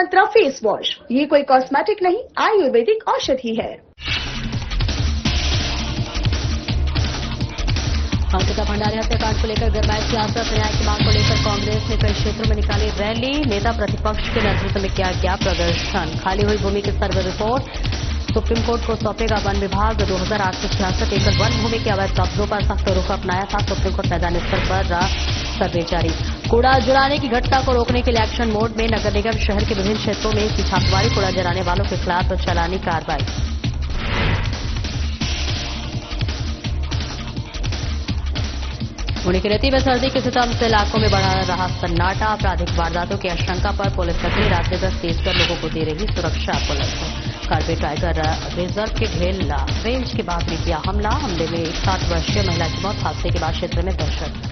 मंत्रा face wash, ये कोई cosmetic नहीं, आयुर्वेदिक औषधि है। अंकिता भंडारी हत्याकांड को लेकर गरमाई सियासत। न्याय की मांग को लेकर कांग्रेस ने कई क्षेत्रों में निकाली रैली। नेता प्रतिपक्ष के नेतृत्व में किया गया प्रदर्शन। खाली हुई भूमि की सर्वे रिपोर्ट सुप्रीम कोर्ट को सौंपेगा वन विभाग। 2866 एकड़ वन भूमि के अवैध कब्जों पर सख्त रुख अपनाया था सुप्रीम कोर्ट। मैदानी स्तर पर सर्वे जारी। कूड़ा जलाने की घटना को रोकने के लिए एक्शन मोड में नगर निगम शहर के विभिन्न क्षेत्रों में की छापेमारी। कूड़ा जलाने वालों के खिलाफ चालानी कार्रवाई। होने की रहती में सर्दी के सितम से इलाकों में बढ़ा रहा सन्नाटा। आपराधिक वारदातों की आशंका पर पुलिस सक्रिय। रात्रि गश्त तेज कर लोगों को दे रही सुरक्षा। पुलिस कार्बेट टाइगर रिजर्व के ढेला रेंज के बाद में किया हमला। हमले में 60 वर्षीय महिला की मौत। हादसे के बाद क्षेत्र में दहशत।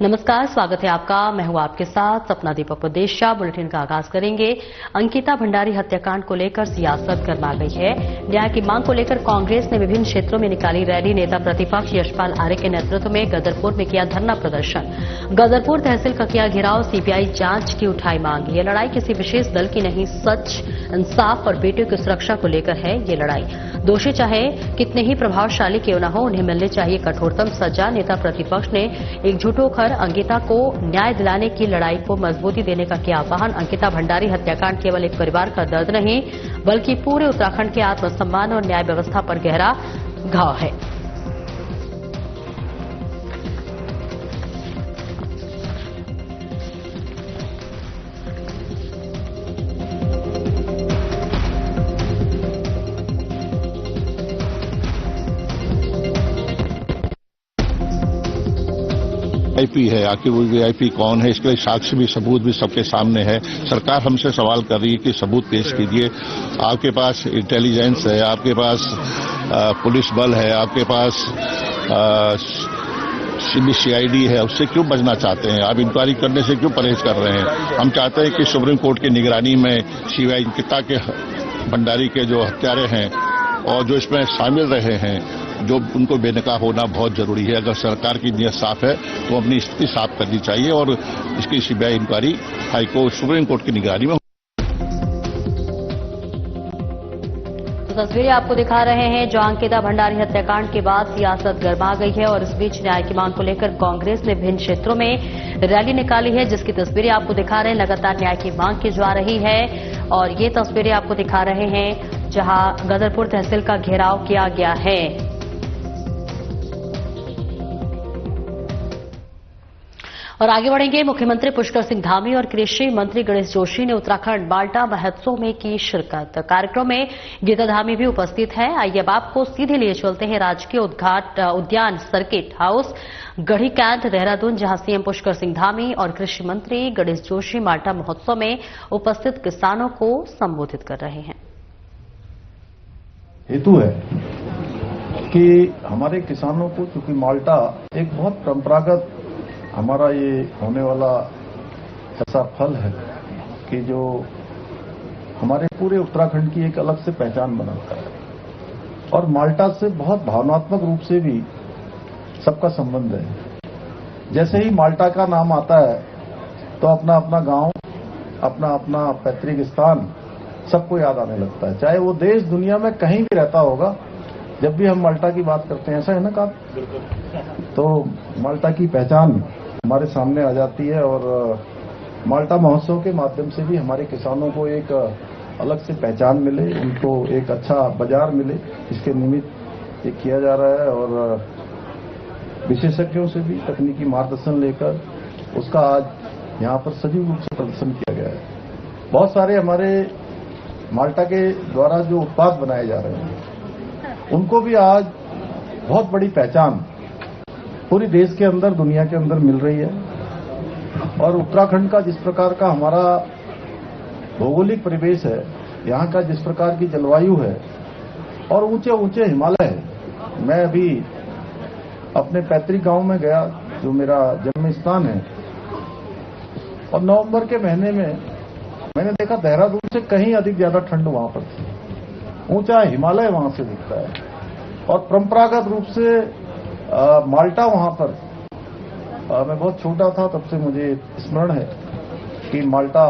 नमस्कार, स्वागत है आपका। मैं हूं आपके साथ सपना दीपक उद्देश्य। बुलेटिन का आगाज करेंगे। अंकिता भंडारी हत्याकांड को लेकर सियासत गर्मा गई है। न्याय की मांग को लेकर कांग्रेस ने विभिन्न क्षेत्रों में निकाली रैली। नेता प्रतिपक्ष यशपाल आर्य के नेतृत्व में गदरपुर में किया धरना प्रदर्शन। गदरपुर तहसील का किया घेराव। सीबीआई जांच की उठाई मांग। ये लड़ाई किसी विशेष दल की नहीं, सच, इंसाफ और बेटियों की सुरक्षा को लेकर है ये लड़ाई। दोषी चाहे कितने ही प्रभावशाली क्यों न हो, उन्हें मिलनी चाहिए कठोरतम सजा। नेता प्रतिपक्ष ने एकजुट होकर अंकिता को न्याय दिलाने की लड़ाई को मजबूती देने का किया आह्वान। अंकिता भंडारी हत्याकांड केवल एक परिवार का दर्द नहीं, बल्कि पूरे उत्तराखंड के आत्मसम्मान और न्याय व्यवस्था पर गहरा घाव है। वीआईपी है, आखिर वो वीआईपी कौन है, इसके लिए साक्ष्य भी सबूत भी सबके सामने है। सरकार हमसे सवाल कर रही है कि सबूत पेश कीजिए। आपके पास इंटेलिजेंस है, आपके पास पुलिस बल है, आपके पास सीबीसीआईडी है, उससे क्यों बचना चाहते हैं? आप इंक्वायरी करने से क्यों परहेज कर रहे हैं? हम चाहते हैं कि सुप्रीम कोर्ट की निगरानी में सीबीआई अंकिता के भंडारी के जो हत्यारे हैं और जो इसमें शामिल रहे हैं, जो उनको बेनकाब होना बहुत जरूरी है। अगर सरकार की नीयत साफ है तो अपनी स्थिति साफ करनी चाहिए और इसकी CBI inquiry high court supreme court की निगरानी में। तो तस्वीरें आपको दिखा रहे हैं जो अंकिता भंडारी हत्याकांड के बाद सियासत गर्मा गई है और इस बीच न्याय की मांग को लेकर कांग्रेस ने विभिन्न क्षेत्रों में रैली निकाली है, जिसकी तस्वीरें आपको दिखा रहे हैं। लगातार न्याय की मांग की जा रही है और ये तस्वीरें आपको दिखा रहे हैं जहां गदरपुर तहसील का घेराव किया गया है। और आगे बढ़ेंगे। मुख्यमंत्री पुष्कर सिंह धामी और कृषि मंत्री गणेश जोशी ने उत्तराखंड माल्टा महोत्सव में की शिरकत। कार्यक्रम में गीता धामी भी उपस्थित है। आइए अब आपको सीधे लिए चलते हैं राजकीय उद्यान सर्किट हाउस गढ़ी कैंट देहरादून, जहां सीएम पुष्कर सिंह धामी और कृषि मंत्री गणेश जोशी माल्टा महोत्सव में उपस्थित किसानों को संबोधित कर रहे हैं। हेतु है कि हमारे किसानों को, चूंकि माल्टा एक बहुत परंपरागत हमारा ये होने वाला ऐसा फल है कि जो हमारे पूरे उत्तराखंड की एक अलग से पहचान बनाता है और माल्टा से बहुत भावनात्मक रूप से भी सबका संबंध है। जैसे ही माल्टा का नाम आता है तो अपना अपना गांव, अपना अपना पैतृक स्थान सबको याद आने लगता है, चाहे वो देश दुनिया में कहीं भी रहता होगा। जब भी हम माल्टा की बात करते हैं, ऐसा है ना काम, तो माल्टा की पहचान हमारे सामने आ जाती है और माल्टा महोत्सव के माध्यम से भी हमारे किसानों को एक अलग से पहचान मिले, उनको एक अच्छा बाजार मिले, इसके निमित्त ये किया जा रहा है। और विशेषज्ञों से भी तकनीकी मार्गदर्शन लेकर उसका आज यहाँ पर सजीव रूप से प्रदर्शन किया गया है। बहुत सारे हमारे माल्टा के द्वारा जो उत्पाद बनाए जा रहे हैं उनको भी आज बहुत बड़ी पहचान पूरी देश के अंदर, दुनिया के अंदर मिल रही है। और उत्तराखंड का जिस प्रकार का हमारा भौगोलिक परिवेश है, यहाँ का जिस प्रकार की जलवायु है और ऊंचे ऊंचे हिमालय है। मैं अभी अपने पैतृक गांव में गया जो मेरा जन्म स्थान है, और नवंबर के महीने में मैंने देखा देहरादून से कहीं अधिक ज्यादा ठंड वहां पर थी। ऊंचा हिमालय वहां से दिखता है और परंपरागत रूप से माल्टा वहां पर मैं बहुत छोटा था तब से मुझे स्मरण है कि माल्टा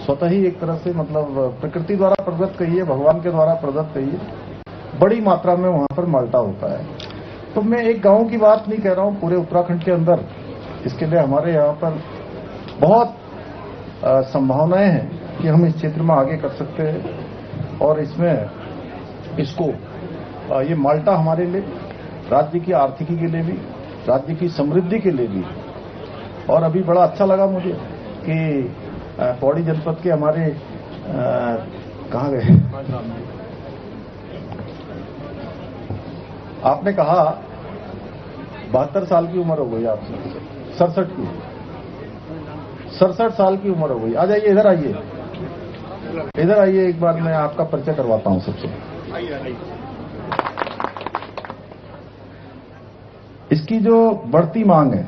स्वतः ही एक तरह से मतलब प्रकृति द्वारा प्रदत्त कहिए, भगवान के द्वारा प्रदत्त कहिए, बड़ी मात्रा में वहां पर माल्टा होता है। तो मैं एक गांव की बात नहीं कह रहा हूं, पूरे उत्तराखंड के अंदर इसके लिए हमारे यहाँ पर बहुत संभावनाएं हैं कि हम इस क्षेत्र में आगे कर सकते हैं। और इसमें इसको ये माल्टा हमारे लिए, राज्य की आर्थिकी के लिए भी, राज्य की समृद्धि के लिए भी। और अभी बड़ा अच्छा लगा मुझे कि पौड़ी जनपद के हमारे कहाँ गए, आपने कहा 72 साल की उम्र हो गई आपसे, 67 साल की उम्र हो गई। आ जाइए, इधर आइए, इधर आइए, एक बार मैं आपका परिचय करवाता हूं सबसे। इसकी जो बढ़ती मांग है,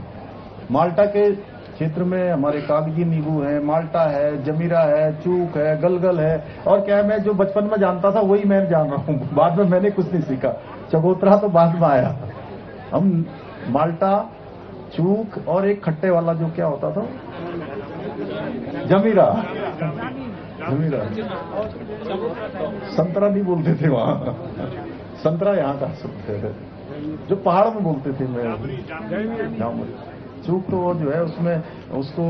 माल्टा के क्षेत्र में हमारे कागजी नींबू है, माल्टा है, जमीरा है, चूक है, गलगल है, और क्या है, मैं जो बचपन में जानता था वही मैं जान रहा हूं, बाद में मैंने कुछ नहीं सीखा। चकोतरा तो बाद में आया। हम माल्टा, चूक और एक खट्टे वाला जो क्या होता था, जमीरा, जमीरा, संतरा नहीं बोलते थे वहां, संतरा यहाँ का सुनते थे, जो पहाड़ में बोलते थे। मैं चूक तो वो जो है उसमें उसको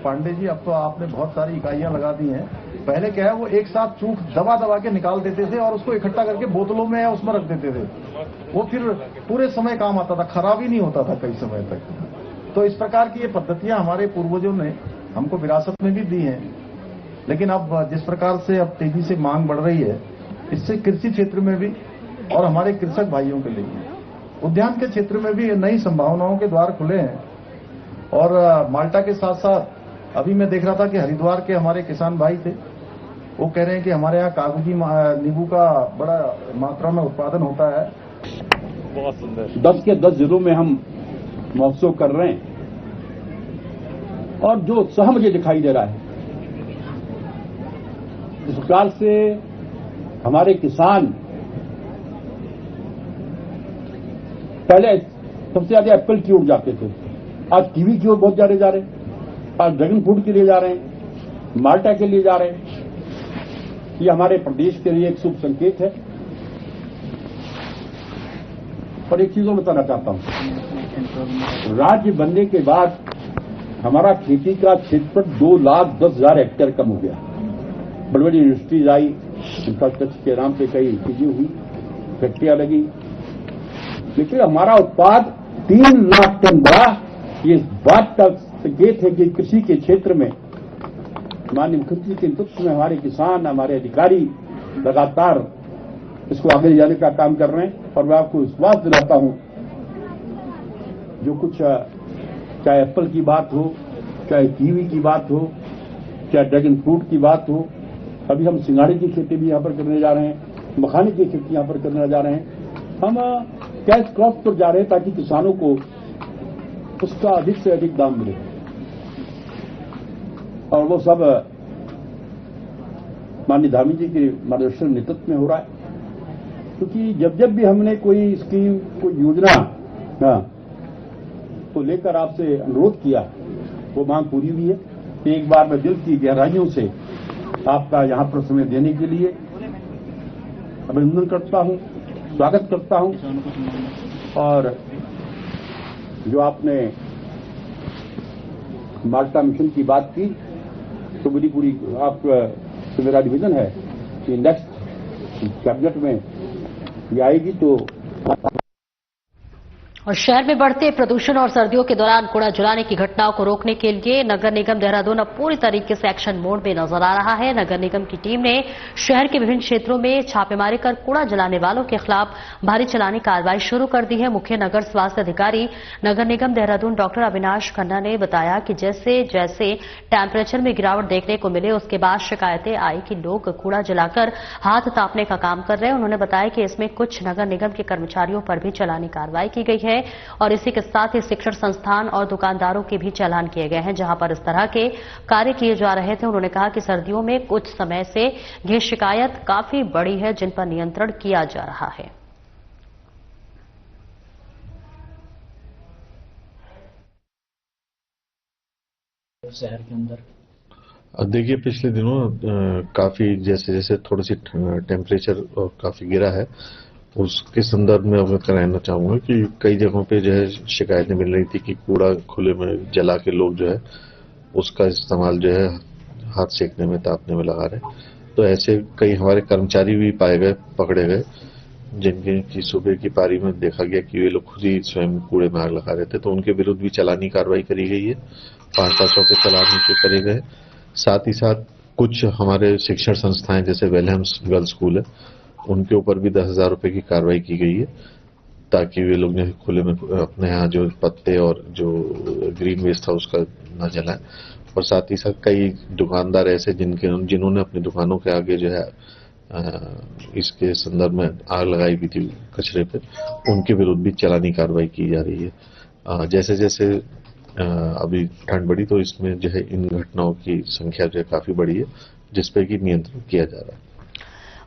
पांडे जी, अब तो आपने बहुत सारी इकाइयां लगा दी हैं। पहले क्या है, वो एक साथ चूक दबा दबा के निकाल देते थे और उसको इकट्ठा करके बोतलों में उसमें रख देते थे। वो फिर पूरे समय काम आता था, खराब ही नहीं होता था कई समय तक। तो इस प्रकार की ये पद्धतियां हमारे पूर्वजों ने हमको विरासत में भी दी हैं। लेकिन अब जिस प्रकार से अब तेजी से मांग बढ़ रही है, इससे कृषि क्षेत्र में भी और हमारे कृषक भाइयों के लिए, उद्यान के क्षेत्र में भी नई संभावनाओं के द्वार खुले हैं। और माल्टा के साथ साथ अभी मैं देख रहा था कि हरिद्वार के हमारे किसान भाई थे, वो कह रहे हैं कि हमारे यहाँ कागजी नींबू का बड़ा मात्रा में उत्पादन होता है। बहुत सुंदर। 10 के 10 जिलों में हम महोत्सव कर रहे हैं और जो उत्साह मुझे दिखाई दे रहा है, इस प्रकार से हमारे किसान पहले सबसे ज्यादा एप्पल की ओर जाते थे, आज कीवी की ओर बहुत ज्यादा जा रहे हैं, आज ड्रैगन फ्रूट के लिए जा रहे हैं, माल्टा के लिए जा रहे हैं। ये हमारे प्रदेश के लिए एक शुभ संकेत है। और एक चीज और बताना चाहता हूं, राज्य बनने के बाद हमारा खेती का क्षेत्रफल 2,10,000 हेक्टेयर कम हो गया। बड़ी बड़ी इंडस्ट्रीज आई, इंफ्रास्ट्रक्चर के नाम पे कई चीजें हुई, फैक्ट्रियां लगी, लेकिन हमारा उत्पाद 3 लाख टन बढ़ा। ये बात का संकेत है कि कृषि के क्षेत्र में माननीय मुख्यमंत्री के नेतृत्व में हमारे किसान, हमारे अधिकारी लगातार इसको आगे ले जाने का काम कर रहे हैं। और मैं आपको विश्वास दिलाता हूं, जो कुछ चाहे एप्पल की बात हो, चाहे कीवी की बात हो, चाहे ड्रैगन फ्रूट की बात हो, अभी हम सिंघाड़े की खेती भी यहां पर करने जा रहे हैं, मखाने की खेती यहां पर करने जा रहे हैं। हम कैश क्रॉप पर जा रहे हैं ताकि किसानों को उसका अधिक से अधिक दाम मिले। और वो सब माननीय धामी जी के मार्गदर्शन नेतृत्व में हो रहा है। क्योंकि जब जब भी हमने कोई स्कीम, कोई योजना तो लेकर आपसे अनुरोध किया, वो मांग पूरी हुई है। एक बार मैं दिल की गहराइयों से आपका यहां पर समय देने के लिए अभिनंदन करता हूं, स्वागत करता हूं। और जो आपने माल्टा मिशन की बात की, तो मेरी पूरी आप तो मेरा निवेदन है कि नेक्स्ट कैबिनेट में ये आएगी तो। और शहर में बढ़ते प्रदूषण और सर्दियों के दौरान कूड़ा जलाने की घटनाओं को रोकने के लिए नगर निगम देहरादून अब पूरी तरीके से एक्शन मोड में नजर आ रहा है। नगर निगम की टीम ने शहर के विभिन्न क्षेत्रों में छापेमारी कर कूड़ा जलाने वालों के खिलाफ भारी चलानी कार्रवाई शुरू कर दी है। मुख्य नगर स्वास्थ्य अधिकारी नगर निगम देहरादून डॉक्टर अविनाश खन्ना ने बताया कि जैसे जैसे टेम्परेचर में गिरावट देखने को मिले, उसके बाद शिकायतें आई कि लोग कूड़ा जलाकर हाथ तापने का काम कर रहे हैं। उन्होंने बताया कि इसमें कुछ नगर निगम के कर्मचारियों पर भी चलानी कार्रवाई की गई है और इसी के साथ ही शिक्षण संस्थान और दुकानदारों के भी चालान किए गए हैं जहां पर इस तरह के कार्य किए जा रहे थे। उन्होंने कहा कि सर्दियों में कुछ समय से ये शिकायत काफी बड़ी है जिन पर नियंत्रण किया जा रहा है। शहर के अंदर? देखिए, पिछले दिनों काफी जैसे जैसे थोड़ी सी टेम्परेचर काफी गिरा है, उसके संदर्भ में अवगत कराना चाहूंगा कि कई जगहों पे जो है शिकायतें मिल रही थी कि कूड़ा खुले में जला के लोग जो है उसका इस्तेमाल जो है हाथ सेकने में, तापने में लगा रहे हैं। तो ऐसे कई हमारे कर्मचारी भी पाए गए, पकड़े गए, जिनके की सुबह की पारी में देखा गया कि वे लोग खुद ही स्वयं कूड़े में आग लगा रहे थे। तो उनके विरुद्ध भी चालानी कार्रवाई करी गई है, 500 के चालान नीचे करे गए। साथ ही साथ कुछ हमारे शिक्षण संस्थाएं जैसे वेलहम्स गर्ल्स स्कूल है, उनके ऊपर भी 10,000 रुपए की कार्रवाई की गई है, ताकि वे लोग जो है खुले में अपने यहाँ जो पत्ते और जो ग्रीन वेस्ट था उसका न जलाएं। और साथ ही साथ कई दुकानदार ऐसे जिन्होंने अपनी दुकानों के आगे जो है इसके संदर्भ में आग लगाई भी थी कचरे पे, उनके विरुद्ध भी चालानी कार्रवाई की जा रही है। जैसे जैसे अभी ठंड बढ़ी तो इसमें जो है इन घटनाओं की संख्या जो है काफी बढ़ी है, जिसपे कि नियंत्रण किया जा रहा है।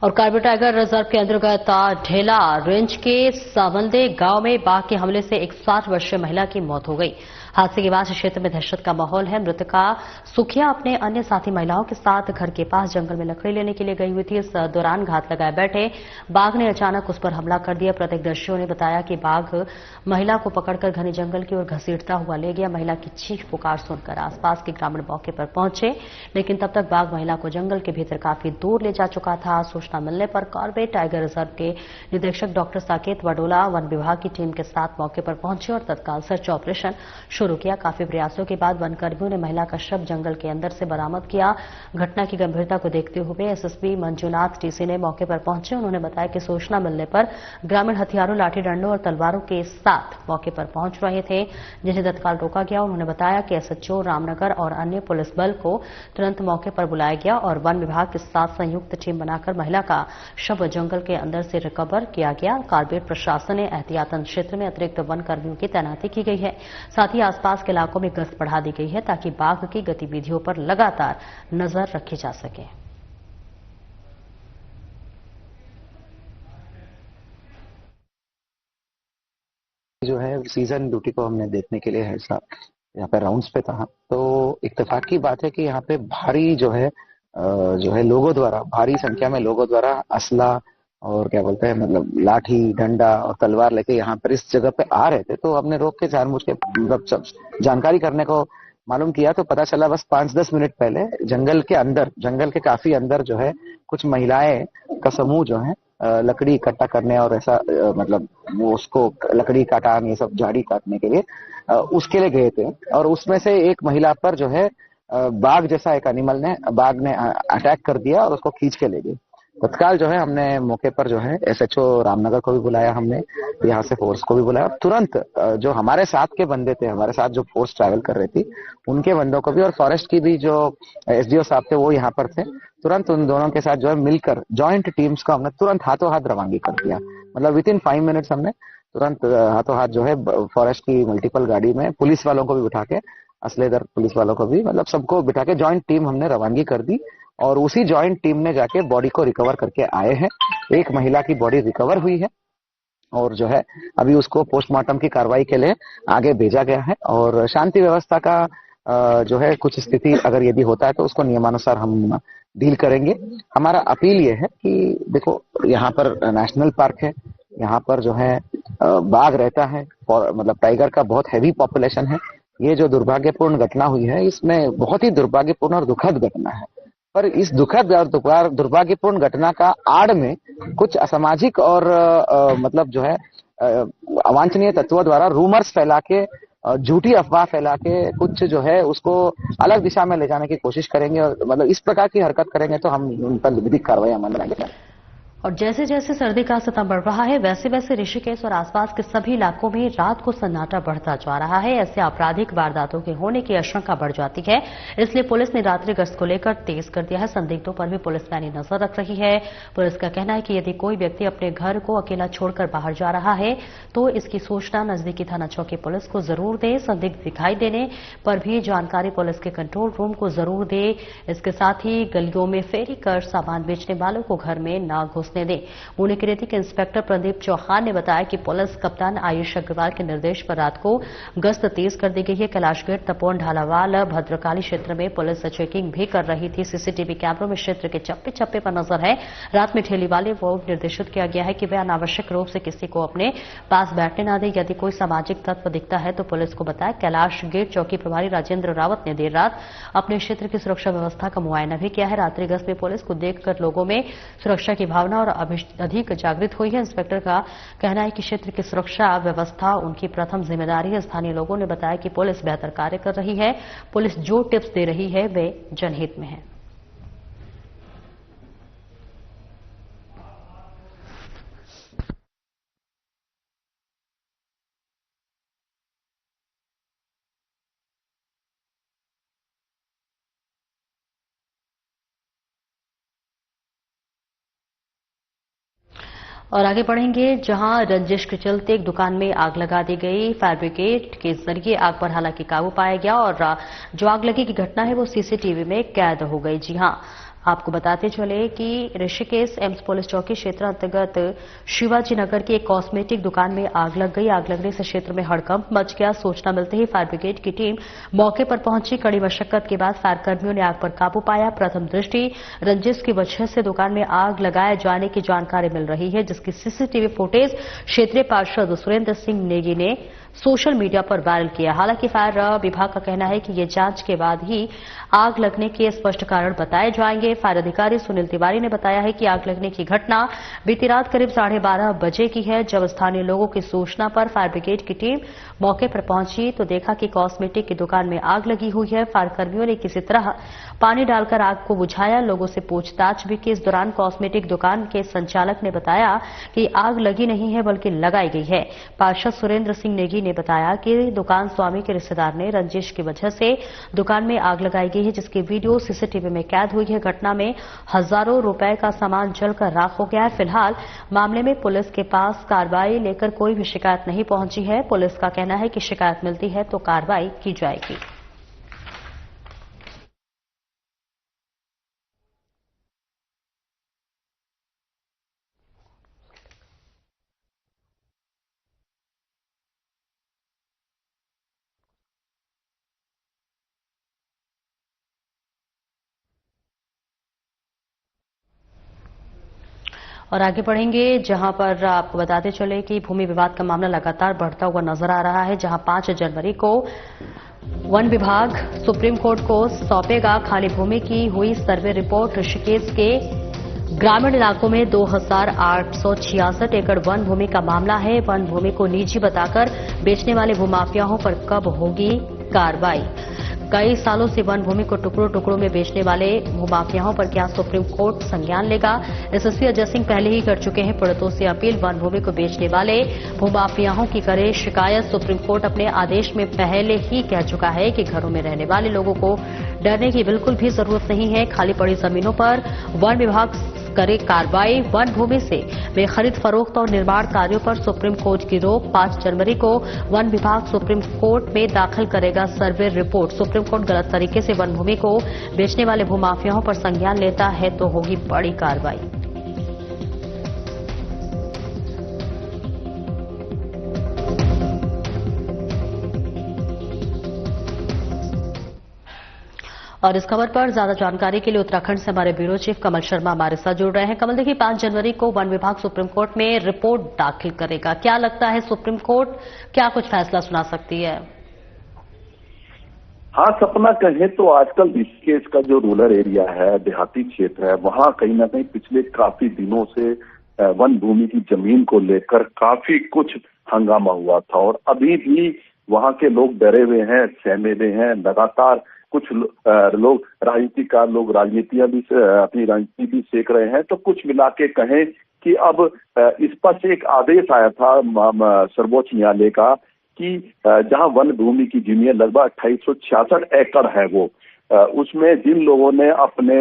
और कार्बन टाइगर रिजर्व के अंतर्गत ढेला रेंज के सावंदे गांव में बाघ के हमले से एक 60 वर्षीय महिला की मौत हो गई। हादसे के बाद क्षेत्र में दहशत का माहौल है। मृतका सुखिया अपने अन्य साथी महिलाओं के साथ घर के पास जंगल में लकड़ी लेने के लिए गई हुई थी। इस दौरान घात लगाए बैठे बाघ ने अचानक उस पर हमला कर दिया। प्रत्यक्षदर्शियों ने बताया कि बाघ महिला को पकड़कर घने जंगल की ओर घसीटता हुआ ले गया। महिला की चीख पुकार सुनकर आसपास के ग्रामीण मौके पर पहुंचे, लेकिन तब तक बाघ महिला को जंगल के भीतर काफी दूर ले जा चुका था। सूचना मिलने पर कॉर्बेट टाइगर रिजर्व के निदेशक डॉक्टर साकेत वडोला वन विभाग की टीम के साथ मौके पर पहुंचे और तत्काल सर्च ऑपरेशन शुरू किया। काफी प्रयासों के बाद वनकर्मियों ने महिला का शव जंगल के अंदर से बरामद किया। घटना की गंभीरता को देखते हुए एसएसपी मंजुनाथ टीसी ने मौके पर पहुंचे। उन्होंने बताया कि सूचना मिलने पर ग्रामीण हथियारों, लाठी डंडों और तलवारों के साथ मौके पर पहुंच रहे थे, जिन्हें तत्काल रोका गया। उन्होंने बताया कि एसएचओ रामनगर और अन्य पुलिस बल को तुरंत मौके पर बुलाया गया और वन विभाग के साथ संयुक्त टीम बनाकर महिला का शव जंगल के अंदर से रिकवर किया गया। कार्बेट प्रशासन ने एहतियातन क्षेत्र में अतिरिक्त वन कर्मियों की तैनाती की गई है। साथ ही आसपास के इलाकों में गश्त बढ़ा दी गई है ताकि बाघ की गतिविधियों पर लगातार नजर रखी जा सके। जो है सीजन ड्यूटी को हमने देखने के लिए है साहब यहाँ पे राउंड्स पे था, तो इत्तेफाक की बात है कि यहाँ पे भारी जो है लोगों द्वारा, भारी संख्या में लोगों द्वारा असला और क्या बोलते हैं मतलब लाठी डंडा और तलवार लेके यहाँ पर इस जगह पे आ रहे थे। तो हमने रोक के जानबूझ के मतलब जानकारी करने को मालूम किया तो पता चला बस 5-10 मिनट पहले जंगल के अंदर, जंगल के काफी अंदर जो है कुछ महिलाएं का समूह जो है लकड़ी इकट्ठा करने और ऐसा मतलब वो उसको लकड़ी काटान ये सब झाड़ी काटने के लिए उसके लिए गए थे। और उसमें से एक महिला पर जो है बाघ जैसा एक बाघ ने अटैक कर दिया और उसको खींच के ले गए। तत्काल जो है हमने मौके पर जो है एसएचओ रामनगर को भी बुलाया, हमने यहाँ से फोर्स को भी बुलाया। तुरंत जो हमारे साथ के बंदे थे, हमारे साथ जो फोर्स ट्रैवल कर रही थी, उनके बंदों को भी और फॉरेस्ट की भी जो एसडीओ साहब थे वो यहाँ पर थे। तुरंत उन दोनों के साथ जो है मिलकर जॉइंट टीम्स को हमने तुरंत हाथों हाथ रवानगी कर दिया। मतलब विद इन 5 मिनट्स हमने तुरंत हाथों हाथ जो है फॉरेस्ट की मल्टीपल गाड़ी में पुलिस वालों को भी बिठा के, असलेदर पुलिस वालों को भी मतलब सबको बिठा के जॉइंट टीम हमने रवानगी कर दी। और उसी जॉइंट टीम ने जाके बॉडी को रिकवर करके आए हैं। एक महिला की बॉडी रिकवर हुई है और जो है अभी उसको पोस्टमार्टम की कार्रवाई के लिए आगे भेजा गया है। और शांति व्यवस्था का जो है कुछ स्थिति अगर यदि होता है तो उसको नियमानुसार हम डील करेंगे। हमारा अपील ये है कि देखो यहाँ पर नेशनल पार्क है, यहाँ पर जो है बाघ रहता है, मतलब टाइगर का बहुत हैवी पॉपुलेशन है। ये जो दुर्भाग्यपूर्ण घटना हुई है इसमें बहुत ही दुर्भाग्यपूर्ण और दुखद घटना है, पर इस दुखद और दुर्भाग्यपूर्ण घटना का आड़ में कुछ असामाजिक और मतलब जो है अवांछनीय तत्वों द्वारा रूमर्स फैला के, झूठी अफवाह फैला के कुछ जो है उसको अलग दिशा में ले जाने की कोशिश करेंगे और मतलब इस प्रकार की हरकत करेंगे तो हम उन पर विधिक कार्रवाई अमल में लाएंगे। और जैसे जैसे सर्दी का असर बढ़ रहा है वैसे वैसे ऋषिकेश और आसपास के सभी इलाकों में रात को सन्नाटा बढ़ता जा रहा है। ऐसे आपराधिक वारदातों के होने की आशंका बढ़ जाती है, इसलिए पुलिस ने रात्रि गश्त को लेकर तेज कर दिया है। संदिग्धों पर भी पुलिस पैनी नजर रख रही है। पुलिस का कहना है कि यदि कोई व्यक्ति अपने घर को अकेला छोड़कर बाहर जा रहा है तो इसकी सूचना नजदीकी थाना चौकी पुलिस को जरूर दे। संदिग्ध दिखाई देने पर भी जानकारी पुलिस के कंट्रोल रूम को जरूर दे। इसके साथ ही गलियों में फेरी कर सामान बेचने वालों को घर में न घुसने घुसने दें। मुनिकीरेती के इंस्पेक्टर प्रदीप चौहान ने बताया कि पुलिस कप्तान आयुष अग्रवाल के निर्देश पर रात को गश्त तेज कर दी गई है। कैलाशगेट, तपोवन, ढालावाल, भद्रकाली क्षेत्र में पुलिस चेकिंग भी कर रही थी। सीसीटीवी कैमरों में क्षेत्र के चप्पे चप्पे पर नजर है। रात में ठेली वाले को निर्देशित किया गया है कि वे अनावश्यक रूप से किसी को अपने पास बैठने न दें। यदि कोई सामाजिक तत्व दिखता है तो पुलिस को बताए। कैलाश गेट चौकी प्रभारी राजेंद्र रावत ने देर रात अपने क्षेत्र की सुरक्षा व्यवस्था का मुआयना भी किया है। रात्रि गश्त में पुलिस को देखकर लोगों में सुरक्षा की भावना और अधिक जागृत हुई है। इंस्पेक्टर का कहना है कि क्षेत्र की सुरक्षा व्यवस्था उनकी प्रथम जिम्मेदारी है। स्थानीय लोगों ने बताया कि पुलिस बेहतर कार्य कर रही है। पुलिस जो टिप्स दे रही है वे जनहित में है। और आगे बढ़ेंगे, जहां रंजिश के चलते एक दुकान में आग लगा दी गई। फायर ब्रिगेड के जरिए आग पर हालांकि काबू पाया गया और जो आग लगी की घटना है वो सीसीटीवी में कैद हो गई। जी हां, आपको बताते चले कि ऋषिकेश एम्स पुलिस चौकी क्षेत्र अंतर्गत शिवाजी नगर की एक कॉस्मेटिक दुकान में आग लग गई। आग लगने से क्षेत्र में हड़कंप मच गया। सूचना मिलते ही फायर ब्रिगेड की टीम मौके पर पहुंची। कड़ी मशक्कत के बाद फायर कर्मियों ने आग पर काबू पाया। प्रथम दृष्टि रंजिश की वजह से दुकान में आग लगाए जाने की जानकारी मिल रही है, जिसकी सीसीटीवी फुटेज क्षेत्रीय पार्षद सुरेंद्र सिंह नेगी ने सोशल मीडिया पर वायरल किया। हालांकि फायर विभाग का कहना है कि ये जांच के बाद ही आग लगने के स्पष्ट कारण बताए जाएंगे। फायर अधिकारी सुनील तिवारी ने बताया है कि आग लगने की घटना बीती रात करीब 12:30 बजे की है। जब स्थानीय लोगों की सूचना पर फायर ब्रिगेड की टीम मौके पर पहुंची तो देखा कि कॉस्मेटिक की दुकान में आग लगी हुई है। फायर कर्मियों ने किसी तरह पानी डालकर आग को बुझाया। लोगों से पूछताछ भी की। इस दौरान कॉस्मेटिक दुकान के संचालक ने बताया कि आग लगी नहीं है बल्कि लगाई गई है। पार्षद सुरेंद्र सिंह नेगी ने बताया कि दुकान स्वामी के रिश्तेदार ने रंजिश की वजह से दुकान में आग लगाई गई है, जिसकी वीडियो सीसीटीवी में कैद हुई है। घटना में हजारों रुपए का सामान जलकर राख हो गया है। फिलहाल मामले में पुलिस के पास कार्रवाई लेकर कोई भी शिकायत नहीं पहुंची है। पुलिस का कहना है कि शिकायत मिलती है तो कार्रवाई की जाएगी। और आगे बढ़ेंगे, जहां पर आपको बताते चले कि भूमि विवाद का मामला लगातार बढ़ता हुआ नजर आ रहा है। जहां 5 जनवरी को वन विभाग सुप्रीम कोर्ट को सौंपेगा खाली भूमि की हुई सर्वे रिपोर्ट। ऋषिकेश के ग्रामीण इलाकों में 2866 एकड़ वन भूमि का मामला है। वन भूमि को निजी बताकर बेचने वाले भूमाफियाओं पर कब होगी कार्रवाई? कई सालों से वन भूमि को टुकड़ों टुकड़ों में बेचने वाले भूमाफियाओं पर क्या सुप्रीम कोर्ट संज्ञान लेगा? एसएसपी अजय सिंह पहले ही कर चुके हैं पीड़ितों से अपील। वन भूमि को बेचने वाले भूमाफियाओं की करे शिकायत। सुप्रीम कोर्ट अपने आदेश में पहले ही कह चुका है कि घरों में रहने वाले लोगों को डरने की बिल्कुल भी जरूरत नहीं है। खाली पड़ी जमीनों पर वन विभाग करे कार्रवाई। वन भूमि से बेखरीद फरोख्त और निर्माण कार्यों पर सुप्रीम कोर्ट की रोक। 5 जनवरी को वन विभाग सुप्रीम कोर्ट में दाखिल करेगा सर्वे रिपोर्ट। सुप्रीम कोर्ट गलत तरीके से वन भूमि को बेचने वाले भूमाफियाओं पर संज्ञान लेता है तो होगी बड़ी कार्रवाई। और इस खबर पर ज्यादा जानकारी के लिए उत्तराखंड से हमारे ब्यूरो चीफ कमल शर्मा हमारे साथ जुड़ रहे हैं। कमल, देखिए 5 जनवरी को वन विभाग सुप्रीम कोर्ट में रिपोर्ट दाखिल करेगा। क्या लगता है सुप्रीम कोर्ट क्या कुछ फैसला सुना सकती है? हाँ सपना, कहें तो आजकल ऋषिकेश का जो रूरल एरिया है, देहाती क्षेत्र है, वहां कहीं ना कहीं पिछले काफी दिनों से वन भूमि की जमीन को लेकर काफी कुछ हंगामा हुआ था और अभी भी वहां के लोग डरे हुए हैं, सहमे हुए हैं। लगातार कुछ लोग राजनीतिकार लोग राजनीतियां भी अपनी राजनीति भी सेक रहे हैं। तो कुछ मिला के कहें कि अब इस पर से एक आदेश आया था सर्वोच्च न्यायालय का कि जहां वन भूमि की जमीन लगभग 2866 एकड़ है, वो उसमें जिन लोगों ने अपने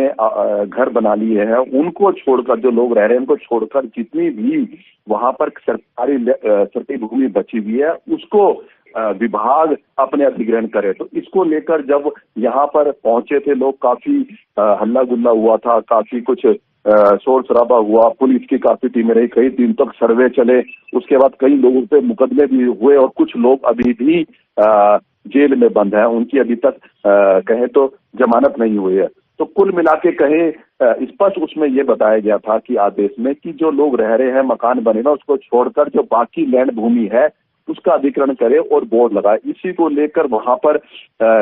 घर बना लिए हैं उनको छोड़कर, जो लोग रह रहे हैं उनको छोड़कर जितनी भी वहां पर सरकारी भूमि बची हुई है उसको विभाग अपने अधिग्रहण करे। तो इसको लेकर जब यहाँ पर पहुंचे थे लोग, काफी हल्ला गुल्ला हुआ था, काफी कुछ शोर शराबा हुआ, पुलिस की काफी टीमें रही, कई दिन तक सर्वे चले, उसके बाद कई लोगों पे मुकदमे भी हुए और कुछ लोग अभी भी जेल में बंद हैं, उनकी अभी तक कहें तो जमानत नहीं हुई है। तो कुल मिला के कहें स्पष्ट उसमें यह बताया गया था कि आदेश में कि जो लोग रह रहे हैं, मकान बनेगा, उसको छोड़कर जो बाकी लैंड भूमि है उसका अधिग्रहण करे और बोर्ड लगाए। इसी को लेकर वहां पर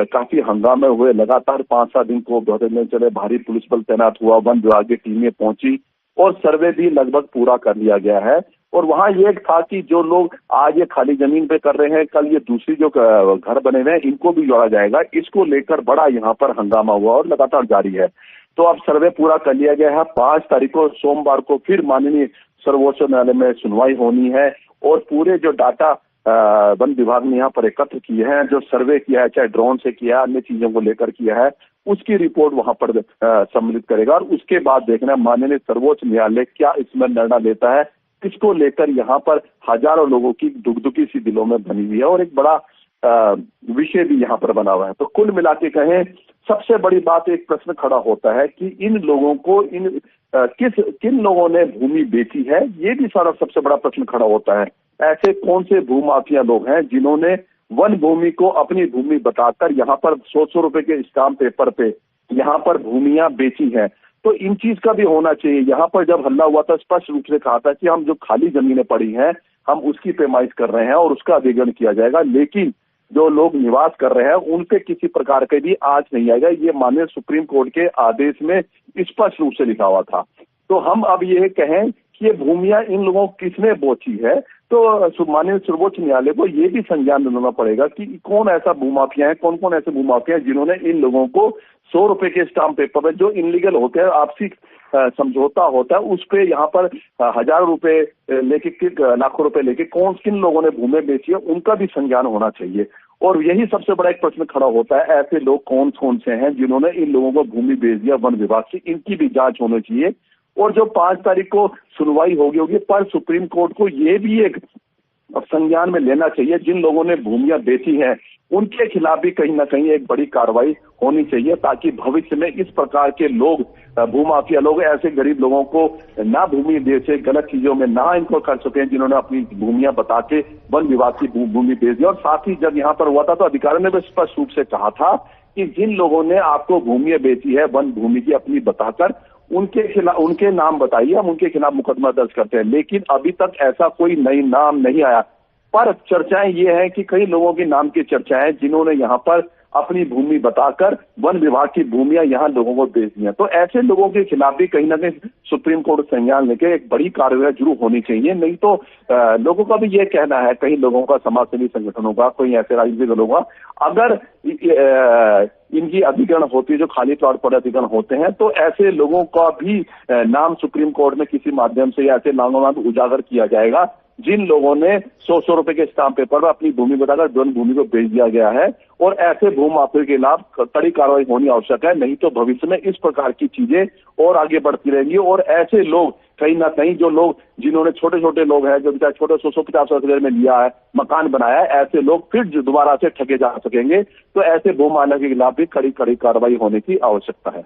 काफी हंगामे हुए, लगातार 5-7 दिन को दिन चले, भारी पुलिस बल तैनात हुआ, वन विभाग की टीमें पहुंची और सर्वे भी लगभग पूरा कर लिया गया है। और वहां ये था कि जो लोग आज ये खाली जमीन पे कर रहे हैं, कल ये दूसरी जो घर बने हुए हैं इनको भी जोड़ा जाएगा। इसको लेकर बड़ा यहाँ पर हंगामा हुआ और लगातार जारी है। तो अब सर्वे पूरा कर लिया गया है। 5 तारीख को सोमवार को फिर माननीय सर्वोच्च न्यायालय में सुनवाई होनी है और पूरे जो डाटा वन विभाग ने यहाँ पर एकत्र किए हैं, जो सर्वे किया है, चाहे ड्रोन से किया है, अन्य चीजों को लेकर किया है, उसकी रिपोर्ट वहां पर सम्मिलित करेगा और उसके बाद देखना माननीय सर्वोच्च न्यायालय क्या इसमें निर्णय लेता है। इसको लेकर यहाँ पर हजारों लोगों की दुखदुखी सी दिलों में बनी हुई है और एक बड़ा विषय भी यहाँ पर बना हुआ है। तो कुल मिला के कहें, सबसे बड़ी बात, एक प्रश्न खड़ा होता है कि इन लोगों को किन लोगों ने भूमि बेची है, ये भी सारा सबसे बड़ा प्रश्न खड़ा होता है। ऐसे कौन से भूमाफिया लोग हैं जिन्होंने वन भूमि को अपनी भूमि बताकर यहाँ पर 100 रुपए के स्टाम्प पेपर पे यहाँ पर भूमियां बेची हैं। तो इन चीज का भी होना चाहिए। यहाँ पर जब हल्ला हुआ था, स्पष्ट रूप से कहा था कि हम जो खाली जमीनें पड़ी हैं हम उसकी पैमाइश कर रहे हैं और उसका अधिग्रहण किया जाएगा, लेकिन जो लोग निवास कर रहे हैं उन पे किसी प्रकार के भी आंच नहीं आएगा। ये माननीय सुप्रीम कोर्ट के आदेश में स्पष्ट रूप से लिखा हुआ था। तो हम अब ये कहें कि ये भूमियां इन लोगों को किसने बेची है, तो माननीय सर्वोच्च न्यायालय को ये भी संज्ञान लेना पड़ेगा कि कौन ऐसा भूमाफिया है, कौन कौन ऐसे भूमाफिया है जिन्होंने इन लोगों को 100 रुपए के स्टाम्प पेपर में, जो इनलीगल होते हैं, आपसी समझौता होता है, उस पे यहाँ पर हजारों रुपए लेके, लाखों रुपए लेके किन लोगों ने भूमि बेची है, उनका भी संज्ञान होना चाहिए। और यही सबसे बड़ा एक प्रश्न खड़ा होता है, ऐसे लोग कौन कौन से हैं जिन्होंने इन लोगों को भूमि बेच दिया वन विभाग की, इनकी भी जांच होनी चाहिए। और जो 5 तारीख को सुनवाई होगी पर सुप्रीम कोर्ट को ये भी एक संज्ञान में लेना चाहिए, जिन लोगों ने भूमियां बेची हैं उनके खिलाफ भी कहीं ना कहीं एक बड़ी कार्रवाई होनी चाहिए, ताकि भविष्य में इस प्रकार के लोग, भूमाफिया लोग, ऐसे गरीब लोगों को ना भूमि दे से गलत चीजों में ना इनको कर सकें, जिन्होंने अपनी भूमियां बता के वन विभाग की भूमि बेच दी। और साथ ही जब यहाँ पर हुआ था तो अधिकारियों ने भी स्पष्ट रूप से कहा था कि जिन लोगों ने आपको भूमियां बेची है वन भूमि की अपनी बताकर, उनके खिलाफ, उनके नाम बताइए, हम उनके खिलाफ मुकदमा दर्ज करते हैं। लेकिन अभी तक ऐसा कोई नई नाम नहीं आया। पर चर्चाएं ये हैं कि कई लोगों के नाम की चर्चाएं जिन्होंने यहाँ पर अपनी भूमि बताकर वन विभाग की भूमियां यहाँ लोगों को बेच दी हैं। तो ऐसे लोगों के खिलाफ भी कहीं ना कहीं सुप्रीम कोर्ट संज्ञान लेके एक बड़ी कार्रवाई जरूर होनी चाहिए। नहीं तो लोगों का भी ये कहना है, कई लोगों का, समाजसेवी संगठनों का, कोई ऐसे राजनीतिक दलों का, अगर इनकी अधिग्रहण होती है, जो खाली प्लॉट पर अधिग्रहण होते हैं, तो ऐसे लोगों का भी नाम सुप्रीम कोर्ट में किसी माध्यम से या ऐसे नामों में उजागर किया जाएगा जिन लोगों ने 100 रुपए के स्टाम्प पेपर पर अपनी भूमि बताकर वन भूमि को बेच दिया गया है। और ऐसे भूमाफियों के खिलाफ कड़ी कार्रवाई होनी आवश्यक है, नहीं तो भविष्य में इस प्रकार की चीजें और आगे बढ़ती रहेंगी। और ऐसे लोग कहीं ना कहीं, जो लोग जिन्होंने, छोटे छोटे लोग हैं जो बेचारे छोटे 100-150 हजार में लिया है, मकान बनाया है, ऐसे लोग फिर दोबारा से ठगे जा सकेंगे। तो ऐसे भूमालिक के खिलाफ भी कड़ी कार्रवाई होने की आवश्यकता है।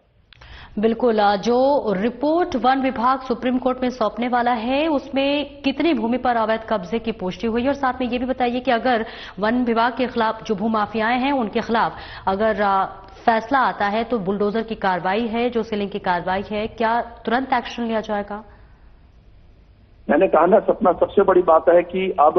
बिल्कुल। जो रिपोर्ट वन विभाग सुप्रीम कोर्ट में सौंपने वाला है, उसमें कितनी भूमि पर अवैध कब्जे की पुष्टि हुई है, और साथ में ये भी बताइए कि अगर वन विभाग के खिलाफ जो भूमाफियाएं हैं उनके खिलाफ अगर फैसला आता है तो बुलडोजर की कार्रवाई है, जो सीलिंग की कार्रवाई है, क्या तुरंत एक्शन लिया जाएगा? मैंने कहा ना सपना, सबसे बड़ी बात है कि अब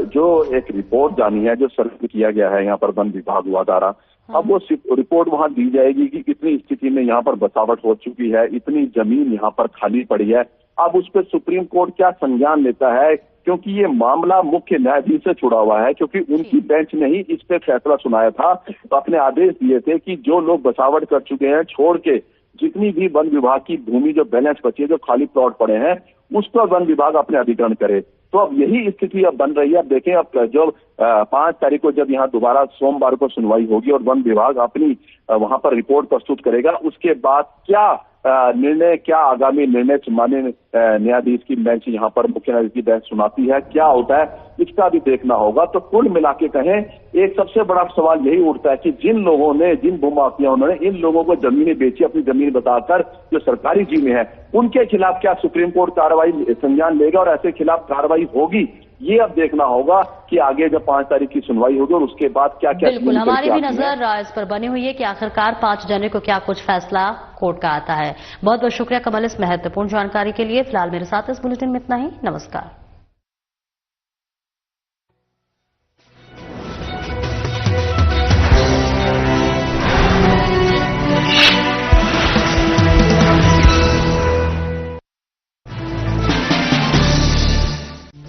जो एक रिपोर्ट जानी है, जो सर्वे किया गया है यहाँ पर वन विभाग द्वारा, अब वो रिपोर्ट वहां दी जाएगी कि कितनी स्थिति में यहाँ पर बसावट हो चुकी है, इतनी जमीन यहाँ पर खाली पड़ी है। अब उस पर सुप्रीम कोर्ट क्या संज्ञान लेता है, क्योंकि ये मामला मुख्य न्यायाधीश से जुड़ा हुआ है, क्योंकि उनकी बेंच ने ही इस पे फैसला सुनाया था। तो अपने आदेश दिए थे कि जो लोग बसावट कर चुके हैं, छोड़ के जितनी भी वन विभाग की भूमि जो बैलेंस बची है, जो खाली प्लॉट पड़े हैं, उस पर वन विभाग अपने अधिग्रहण करे। तो अब यही स्थिति अब बन रही है। अब देखें, अब जो 5 तारीख को जब यहाँ दोबारा सोमवार को सुनवाई होगी और वन विभाग अपनी वहां पर रिपोर्ट प्रस्तुत करेगा, उसके बाद क्या निर्णय, क्या आगामी निर्णय माननीय न्यायाधीश की बेंच यहाँ पर, मुख्य न्यायाधीश की बेंच सुनाती है, क्या होता है, इसका भी देखना होगा। तो कुल मिला के कहें, एक सबसे बड़ा सवाल यही उठता है कि जिन लोगों ने, जिन भूमाफियाओं ने इन लोगों को जमीनें बेची, अपनी जमीन बताकर जो सरकारी जीमें हैं, उनके खिलाफ क्या सुप्रीम कोर्ट कार्रवाई संज्ञान लेगा और ऐसे खिलाफ कार्रवाई होगी, ये अब देखना होगा कि आगे जब 5 तारीख की सुनवाई होगी और उसके बाद क्या क्या। बिल्कुल, हमारी भी नजर इस पर बनी हुई है कि आखिरकार 5 जनवरी को क्या कुछ फैसला कोर्ट का आता है। बहुत बहुत शुक्रिया कमल इस महत्वपूर्ण जानकारी के लिए। फिलहाल मेरे साथ इस बुलेटिन में इतना ही। नमस्कार।